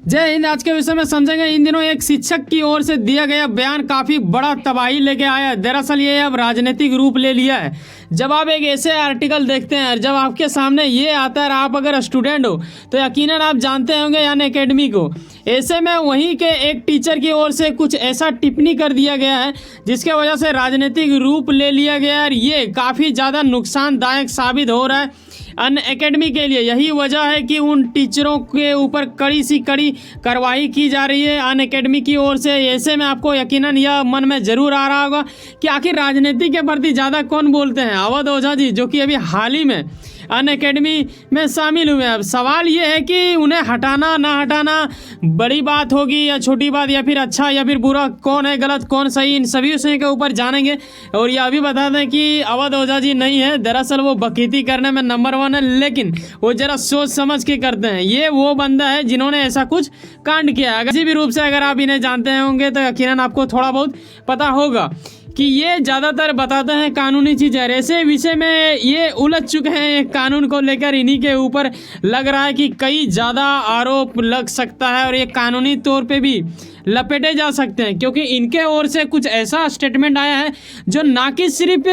जय हिंद। आज के विषय में समझेंगे। इन दिनों एक शिक्षक की ओर से दिया गया बयान काफी बड़ा तबाही लेके आया है। दरअसल ये अब राजनीतिक रूप ले लिया है। जब आप एक ऐसे आर्टिकल देखते हैं, जब आपके सामने ये आता है, आप अगर स्टूडेंट हो तो यकीनन आप जानते होंगे अनअकैडमी को। ऐसे में वहीं के एक टीचर की ओर से कुछ ऐसा टिप्पणी कर दिया गया है जिसके वजह से राजनीतिक रूप ले लिया गया है और ये काफ़ी ज़्यादा नुकसानदायक साबित हो रहा है अनअकैडमी के लिए। यही वजह है कि उन टीचरों के ऊपर कड़ी सी कड़ी कार्रवाई की जा रही है अनअकैडमी की ओर से। ऐसे में आपको यकीनन यह मन में ज़रूर आ रहा होगा कि आखिर राजनीति के प्रति ज़्यादा कौन बोलते हैं। अवध ओझा जी, जो कि अभी हाल ही में अनअकैडमी में शामिल हुए। अब सवाल ये है कि उन्हें हटाना ना हटाना बड़ी बात होगी या छोटी बात, या फिर अच्छा या फिर बुरा, कौन है गलत कौन सही, इन सभी विषयों के ऊपर जानेंगे। और यह भी बता दें कि अवध ओझा जी नहीं है, दरअसल वो बकीती करने में नंबर 1 है, लेकिन वो जरा सोच समझ के करते हैं। ये वो बंदा है जिन्होंने ऐसा कुछ कांड किया है। किसी भी रूप से अगर आप इन्हें जानते होंगे तो यकीनन आपको थोड़ा बहुत पता होगा कि ये ज़्यादातर बताते हैं कानूनी चीज़ें। ऐसे विषय में ये उलझ चुके हैं कानून को लेकर। इन्हीं के ऊपर लग रहा है कि कई ज़्यादा आरोप लग सकता है और ये कानूनी तौर पे भी लपेटे जा सकते हैं, क्योंकि इनके ओर से कुछ ऐसा स्टेटमेंट आया है जो ना कि सिर्फ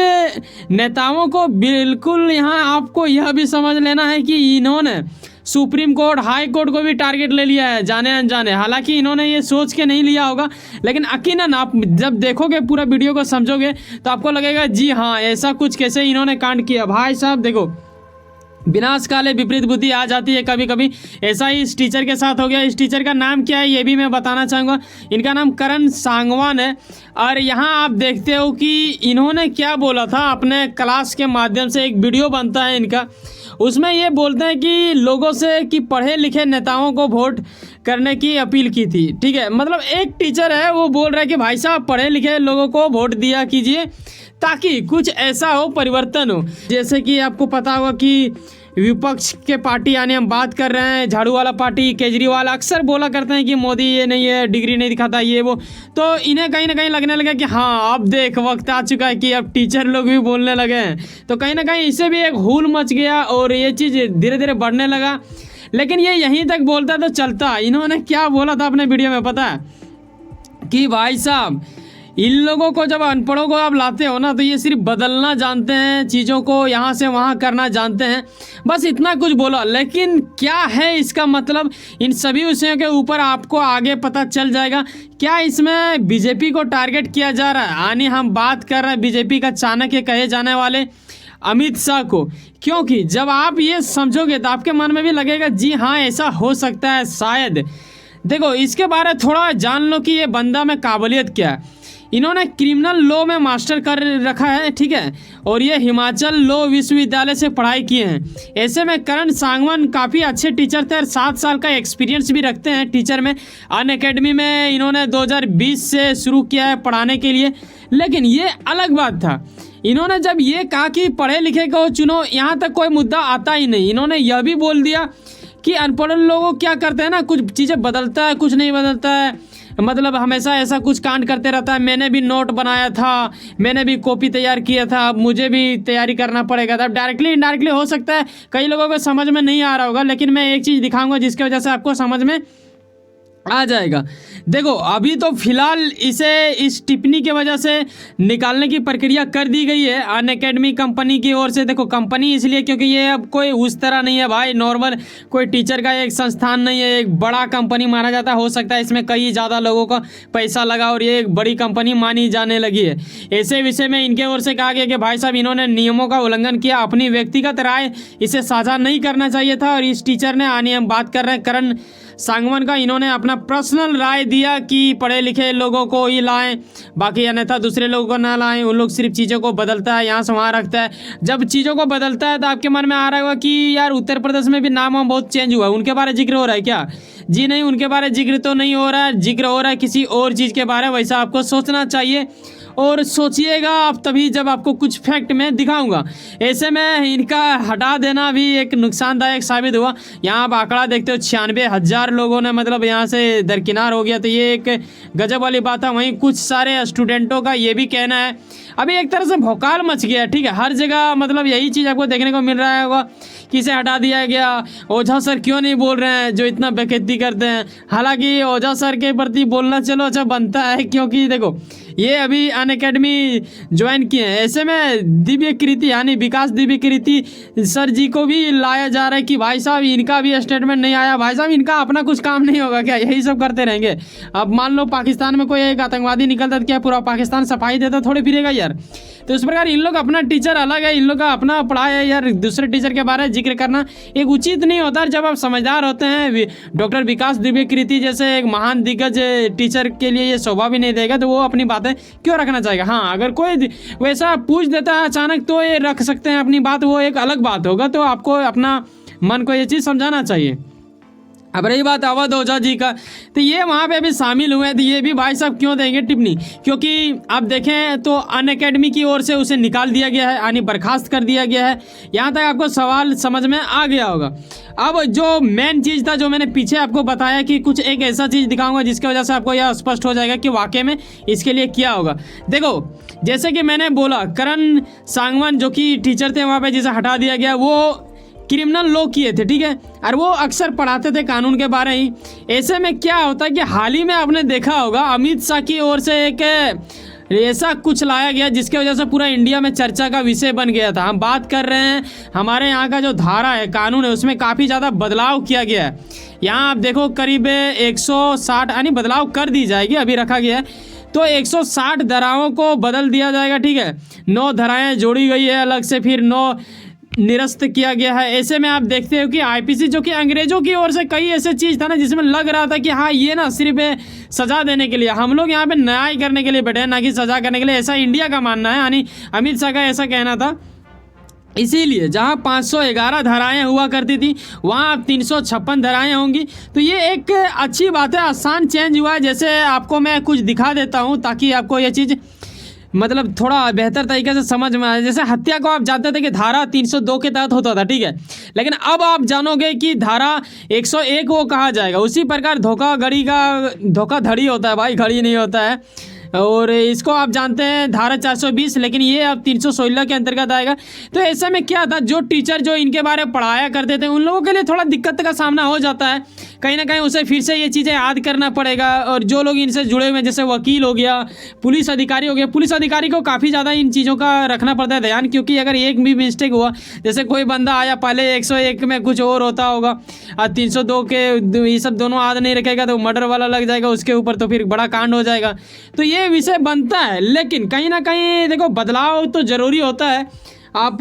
नेताओं को, बिल्कुल यहाँ आपको यह भी समझ लेना है कि इन्होंने सुप्रीम कोर्ट, हाई कोर्ट को भी टारगेट ले लिया है जाने अनजाने। हालांकि इन्होंने ये सोच के नहीं लिया होगा, लेकिन यकीनन आप जब देखोगे, पूरा वीडियो को समझोगे तो आपको लगेगा जी हाँ, ऐसा कुछ कैसे इन्होंने कांड किया। भाई साहब देखो, विनाश काले विपरीत बुद्धि आ जाती है कभी कभी। ऐसा ही इस टीचर के साथ हो गया। इस टीचर का नाम क्या है ये भी मैं बताना चाहूँगा। इनका नाम करण सांगवान है। और यहाँ आप देखते हो कि इन्होंने क्या बोला था अपने क्लास के माध्यम से। एक वीडियो बनता है इनका, उसमें ये बोलते हैं कि लोगों से कि पढ़े लिखे नेताओं को वोट करने की अपील की थी। ठीक है, मतलब एक टीचर है, वो बोल रहा है कि भाई साहब पढ़े लिखे लोगों को वोट दिया कीजिए ताकि कुछ ऐसा हो, परिवर्तन हो। जैसे कि आपको पता होगा कि विपक्ष के पार्टी, यानी हम बात कर रहे हैं झाड़ू वाला पार्टी, केजरीवाल अक्सर बोला करते हैं कि मोदी ये नहीं है, डिग्री नहीं दिखाता, ये वो। तो इन्हें कहीं ना कहीं लगने लगा कि हाँ, अब देख वक्त आ चुका है कि अब टीचर लोग भी बोलने लगे हैं। तो कहीं ना कहीं इससे भी एक हूल मच गया और ये चीज़ धीरे धीरे बढ़ने लगा। लेकिन ये यहीं तक बोलता तो चलता। इन्होंने क्या बोला था अपने वीडियो में पता है? कि भाई साहब, इन लोगों को, जब अनपढ़ों को आप लाते हो ना, तो ये सिर्फ बदलना जानते हैं, चीज़ों को यहाँ से वहाँ करना जानते हैं, बस इतना कुछ बोला। लेकिन क्या है इसका मतलब, इन सभी विषयों के ऊपर आपको आगे पता चल जाएगा। क्या इसमें बीजेपी को टारगेट किया जा रहा है? यानी हम बात कर रहे हैं बीजेपी का चाणक्य कहे जाने वाले अमित शाह को। क्योंकि जब आप ये समझोगे तो आपके मन में भी लगेगा जी हाँ, ऐसा हो सकता है शायद। देखो, इसके बारे में थोड़ा जान लो कि ये बंदा में काबिलियत क्या है। इन्होंने क्रिमिनल लॉ में मास्टर कर रखा है, ठीक है, और ये हिमाचल लॉ विश्वविद्यालय से पढ़ाई किए हैं। ऐसे में करण सांगवान काफ़ी अच्छे टीचर थे और 7 साल का एक्सपीरियंस भी रखते हैं टीचर में। अनअकैडमी में इन्होंने 2020 से शुरू किया है पढ़ाने के लिए। लेकिन ये अलग बात था, इन्होंने जब ये कहा कि पढ़े लिखे को चुनो, यहाँ तक कोई मुद्दा आता ही नहीं। इन्होंने यह भी बोल दिया कि अनपढ़ लोग क्या करते हैं ना, कुछ चीज़ें बदलता है, कुछ नहीं बदलता है, मतलब हमेशा ऐसा कुछ कांड करते रहता है। मैंने भी नोट बनाया था, मैंने भी कॉपी तैयार किया था, अब मुझे भी तैयारी करना पड़ेगा। तब डायरेक्टली इनडायरेक्टली हो सकता है कई लोगों को समझ में नहीं आ रहा होगा, लेकिन मैं एक चीज़ दिखाऊंगा जिसकी वजह से आपको समझ में आ जाएगा। देखो, अभी तो फिलहाल इसे इस टिप्पणी की वजह से निकालने की प्रक्रिया कर दी गई है अनअकैडमी कंपनी की ओर से। देखो, कंपनी इसलिए क्योंकि ये अब कोई उस तरह नहीं है भाई, नॉर्मल कोई टीचर का एक संस्थान नहीं है, एक बड़ा कंपनी माना जाता है। हो सकता है इसमें कई ज़्यादा लोगों का पैसा लगा और ये एक बड़ी कंपनी मानी जाने लगी है। ऐसे विषय में इनके ओर से कहा गया कि भाई साहब, इन्होंने नियमों का उल्लंघन किया, अपनी व्यक्तिगत राय इसे साझा नहीं करना चाहिए था। और इस टीचर ने, यानी हम बात कर रहे हैं करण सांगवान का, इन्होंने अपना पर्सनल राय दिया कि पढ़े लिखे लोगों को ही लाएं, बाकी अन्यथा दूसरे लोगों को ना लाएं। उन लोग सिर्फ चीज़ों को बदलता है, यहाँ से वहाँ रखता है। जब चीज़ों को बदलता है तो आपके मन में आ रहा होगा कि यार उत्तर प्रदेश में भी नाम वाम बहुत चेंज हुआ है, उनके बारे में जिक्र हो रहा है क्या? जी नहीं, उनके बारे में जिक्र तो नहीं हो रहा है, जिक्र हो रहा है किसी और चीज़ के बारे में। वैसा आपको सोचना चाहिए और सोचिएगा आप तभी जब आपको कुछ फैक्ट मैं दिखाऊंगा। ऐसे में इनका हटा देना भी एक नुकसानदायक साबित हुआ। यहाँ आप आंकड़ा देखते हो 96,000 लोगों ने मतलब यहाँ से दरकिनार हो गया, तो ये एक गजब वाली बात है। वहीं कुछ सारे स्टूडेंटों का ये भी कहना है, अभी एक तरह से भौकाल मच गया, ठीक है, हर जगह मतलब यही चीज़ आपको देखने को मिल रहा होगा कि इसे हटा दिया गया। ओझा सर क्यों नहीं बोल रहे हैं जो इतना बेइज्जती करते हैं। हालांकि ओझा सर के प्रति बोलना चलो अच्छा बनता है, क्योंकि देखो ये अभी अनअकैडमी ज्वाइन किए हैं। ऐसे में दिव्य कृति यानी विकास दिव्य कृति सर जी को भी लाया जा रहा है कि भाई साहब इनका भी स्टेटमेंट नहीं आया। भाई साहब इनका अपना कुछ काम नहीं होगा क्या, यही सब करते रहेंगे। अब मान लो पाकिस्तान में कोई एक आतंकवादी निकलता तो क्या पूरा पाकिस्तान सफाई देता थोड़ी फिरेगा यार। तो इस प्रकार इन लोग अपना टीचर अलग है, इन लोग का अपना पढ़ाई है यार, दूसरे टीचर के बारे में जिक्र करना एक उचित नहीं होता। जब आप समझदार होते हैं, डॉक्टर विकास दिव्य कृति जैसे एक महान दिग्गज टीचर के लिए ये शोभा भी नहीं देगा, तो वो अपनी बातें क्यों रखना चाहेगा। हाँ, अगर कोई वैसा पूछ देता है अचानक तो ये रख सकते हैं अपनी बात, वो एक अलग बात होगा। तो आपको अपना मन को ये चीज़ समझाना चाहिए। अब रही बात अवध ओझा जी का, तो ये वहाँ पे भी शामिल हुए, तो ये भी भाई साहब क्यों देंगे टिप्पणी, क्योंकि आप देखें तो अनअकैडमी की ओर से उसे निकाल दिया गया है, यानी बर्खास्त कर दिया गया है। यहाँ तक आपको सवाल समझ में आ गया होगा। अब जो मेन चीज़ था, जो मैंने पीछे आपको बताया कि कुछ एक ऐसा चीज़ दिखाऊंगा जिसकी वजह से आपको यह स्पष्ट हो जाएगा कि वाकई में इसके लिए क्या होगा। देखो जैसे कि मैंने बोला, करण सांगवान जो कि टीचर थे वहाँ पे जिसे हटा दिया गया, वो क्रिमिनल लॉ किए थे, ठीक है, और वो अक्सर पढ़ाते थे कानून के बारे ही। ऐसे में क्या होता है कि हाल ही में आपने देखा होगा अमित शाह की ओर से एक ऐसा कुछ लाया गया जिसकी वजह से पूरा इंडिया में चर्चा का विषय बन गया था। हम बात कर रहे हैं हमारे यहाँ का जो धारा है, कानून है, उसमें काफ़ी ज़्यादा बदलाव किया गया है। यहाँ आप देखो करीब 160 यानी बदलाव कर दी जाएगी, अभी रखा गया है, तो 160 धाराओं को बदल दिया जाएगा, ठीक है। 9 धाराएँ जोड़ी गई है अलग से, फिर 9 निरस्त किया गया है। ऐसे में आप देखते हो कि आईपीसी जो कि अंग्रेजों की ओर से कई ऐसे चीज़ था ना जिसमें लग रहा था कि हाँ ये ना सिर्फ सज़ा देने के लिए, हम लोग यहाँ पे न्याय करने के लिए बैठे हैं, ना कि सज़ा करने के लिए, ऐसा इंडिया का मानना है, यानी अमित शाह का ऐसा कहना था। इसीलिए जहाँ 511 धाराएं हुआ करती थी वहाँ अब 356 धाराएं होंगी। तो ये एक अच्छी बात है, आसान चेंज हुआ है। जैसे आपको मैं कुछ दिखा देता हूँ ताकि आपको ये चीज़ मतलब थोड़ा बेहतर तरीके से समझ में आए। जैसे हत्या को आप जानते थे कि धारा 302 के तहत होता था, ठीक है, लेकिन अब आप जानोगे कि धारा 101 वो कहा जाएगा। उसी प्रकार धोखाधड़ी होता है भाई, घड़ी नहीं होता है, और इसको आप जानते हैं धारा 420, लेकिन ये अब 316 के अंतर्गत आएगा। तो ऐसे में क्या था, जो टीचर जो इनके बारे में पढ़ाया करते थे उन लोगों के लिए थोड़ा दिक्कत का सामना हो जाता है, कहीं ना कहीं उसे फिर से ये चीज़ें याद करना पड़ेगा। और जो लोग इनसे जुड़े हुए हैं जैसे वकील हो गया, पुलिस अधिकारी हो गया, पुलिस अधिकारी को काफ़ी ज़्यादा इन चीज़ों का रखना पड़ता है ध्यान, क्योंकि अगर एक भी मिस्टेक हुआ, जैसे कोई बंदा आया पहले 101 में कुछ और होता होगा और 302 के ये सब दोनों याद नहीं रखेगा तो मर्डर वाला लग जाएगा उसके ऊपर, तो फिर बड़ा कांड हो जाएगा। तो ये विषय बनता है, लेकिन कहीं ना कहीं देखो बदलाव तो ज़रूरी होता है। आप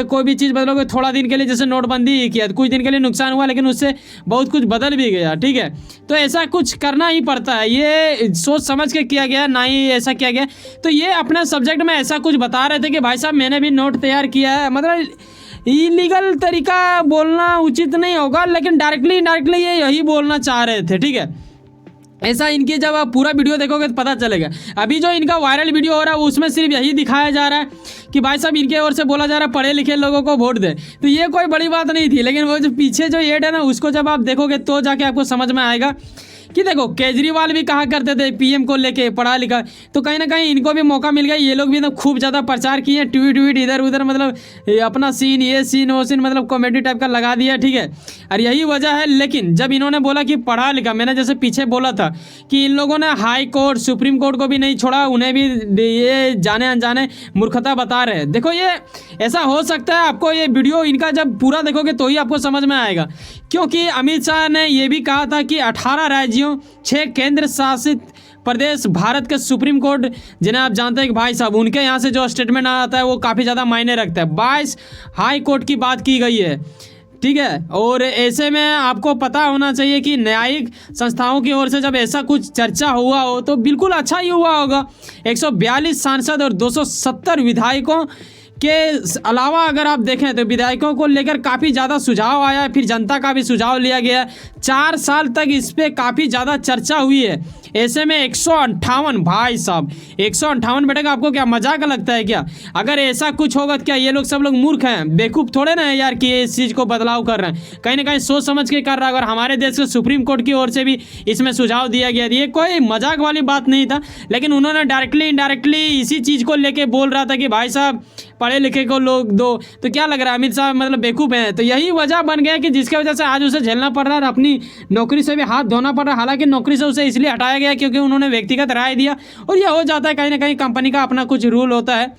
कोई भी चीज़ बदलोगे थोड़ा दिन के लिए, जैसे नोटबंदी किया कुछ दिन के लिए नुकसान हुआ, लेकिन उससे बहुत कुछ बदल भी गया, ठीक है। तो ऐसा कुछ करना ही पड़ता है, ये सोच समझ के किया गया, ना ही ऐसा किया गया। तो ये अपने सब्जेक्ट में ऐसा कुछ बता रहे थे कि भाई साहब मैंने भी नोट तैयार किया है, मतलब इलीगल तरीका बोलना उचित नहीं होगा, लेकिन डायरेक्टली ये यही बोलना चाह रहे थे, ठीक है। ऐसा इनकी जब आप पूरा वीडियो देखोगे तो पता चलेगा। अभी जो इनका वायरल वीडियो हो रहा है उसमें सिर्फ यही दिखाया जा रहा है कि भाई साहब इनके ओर से बोला जा रहा है पढ़े लिखे लोगों को वोट दे, तो ये कोई बड़ी बात नहीं थी। लेकिन वो जो पीछे जो एड है ना, उसको जब आप देखोगे तो जाके आपको समझ में आएगा कि देखो केजरीवाल भी कहा करते थे पीएम को लेके पढ़ा लिखा, तो कहीं ना कहीं इनको भी मौका मिल गया। ये लोग भी तो खूब ज़्यादा प्रचार किए, ट्वीट इधर उधर, मतलब अपना सीन ये सीन वो सीन, मतलब कॉमेडी टाइप का लगा दिया, ठीक है। और यही वजह है। लेकिन जब इन्होंने बोला कि पढ़ा लिखा, मैंने जैसे पीछे बोला था कि इन लोगों ने हाई कोर्ट सुप्रीम कोर्ट को भी नहीं छोड़ा, उन्हें भी ये जाने अनजाने मूर्खता बता रहे हैं। देखो ये ऐसा हो सकता है, आपको ये वीडियो इनका जब पूरा देखोगे तो ही आपको समझ में आएगा, क्योंकि अमित शाह ने ये भी कहा था कि 18 राज्यों 6 केंद्र शासित प्रदेश भारत के सुप्रीम कोर्ट, जिन्हें आप जानते हैं कि भाई साहब उनके यहाँ से जो स्टेटमेंट आता है वो काफ़ी ज़्यादा मायने रखता है। 22 हाई कोर्ट की बात की गई है, ठीक है। और ऐसे में आपको पता होना चाहिए कि न्यायिक संस्थाओं की ओर से जब ऐसा कुछ चर्चा हुआ हो तो बिल्कुल अच्छा ही हुआ होगा। 142 सांसद और 270 विधायकों के अलावा अगर आप देखें तो विधायकों को लेकर काफ़ी ज़्यादा सुझाव आया है, फिर जनता का भी सुझाव लिया गया। 4 साल तक इस पर काफ़ी ज़्यादा चर्चा हुई है। ऐसे में 158, भाई साहब 158 बैठेगा, आपको क्या मजाक लगता है क्या? अगर ऐसा कुछ होगा तो क्या ये लोग सब लोग मूर्ख हैं, बेवकूफ़ थोड़े ना है यार कि इस चीज़ को बदलाव कर रहे हैं, कहीं ना कहीं सोच समझ के कर रहा है। अगर हमारे देश के सुप्रीम कोर्ट की ओर से भी इसमें सुझाव दिया गया, ये कोई मजाक वाली बात नहीं था, लेकिन उन्होंने डायरेक्टली इनडायरेक्टली इसी चीज़ को लेके बोल रहा था कि भाई साहब पढ़े लिखे को लोग दो। तो क्या लग रहा है अमित शाह मतलब बेवकूफ़ हैं? तो यही वजह बन गया कि जिसकी वजह से आज उसे झेलना पड़ रहा है, अपनी नौकरी से भी हाथ धोना पड़ रहा है। हालांकि नौकरी से उसे इसलिए हटाया गया क्योंकि उन्होंने व्यक्तिगत राय दिया, और यह हो जाता है कहीं ना कहीं कंपनी का अपना कुछ रूल होता है।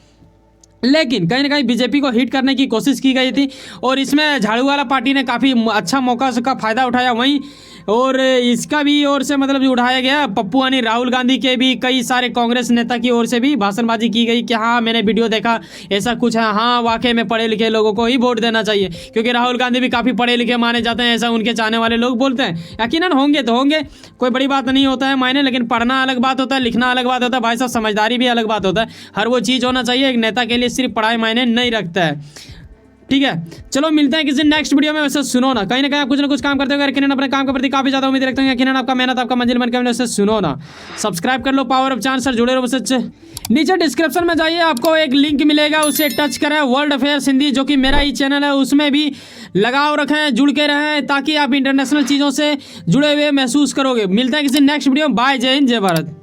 लेकिन कहीं ना कहीं बीजेपी को हिट करने की कोशिश की गई थी, और इसमें झाड़ू वाला पार्टी ने काफ़ी अच्छा मौका का फ़ायदा उठाया। वहीं और इसका भी ओर से मतलब उठाया गया, पप्पू यानी राहुल गांधी के भी कई सारे कांग्रेस नेता की ओर से भी भाषणबाजी की गई कि हाँ मैंने वीडियो देखा, ऐसा कुछ है, हाँ वाकई में पढ़े लिखे लोगों को ही वोट देना चाहिए, क्योंकि राहुल गांधी भी काफ़ी पढ़े लिखे माने जाते हैं, ऐसा उनके चाहने वाले लोग बोलते हैं। यकीनन होंगे तो होंगे, कोई बड़ी बात नहीं होता है मायने, लेकिन पढ़ना अलग बात होता है, लिखना अलग बात होता है भाई साहब, समझदारी भी अलग बात होता है। हर वो चीज़ होना चाहिए, एक नेता के लिए सिर्फ पढ़ाई मायने नहीं रखता है। ठीक है, चलो मिलते हैं किसी नेक्स्ट वीडियो में। वैसे सुनो ना, कहीं ना कहीं आप कुछ ना कुछ काम करते हो, यकीनन अपने काम के प्रति काफ़ी ज़्यादा उम्मीद रखते हैं, यकीनन आपका मेहनत आपका मंजिल बन के वैसे सुनो ना, सब्सक्राइब कर low power of chance sir, जुड़े रहो बस। नीचे डिस्क्रिप्शन में जाइए, आपको एक लिंक मिलेगा, उसे टच करें, वर्ल्ड अफेयर्स हिंदी, जो कि मेरा ही चैनल है, उसमें भी लगाव रखें, जुड़ के रहें, ताकि आप इंटरनेशनल चीज़ों से जुड़े हुए महसूस करोगे। मिलते हैं किसी नेक्स्ट वीडियो में, बाय, जय हिंद, जय भारत।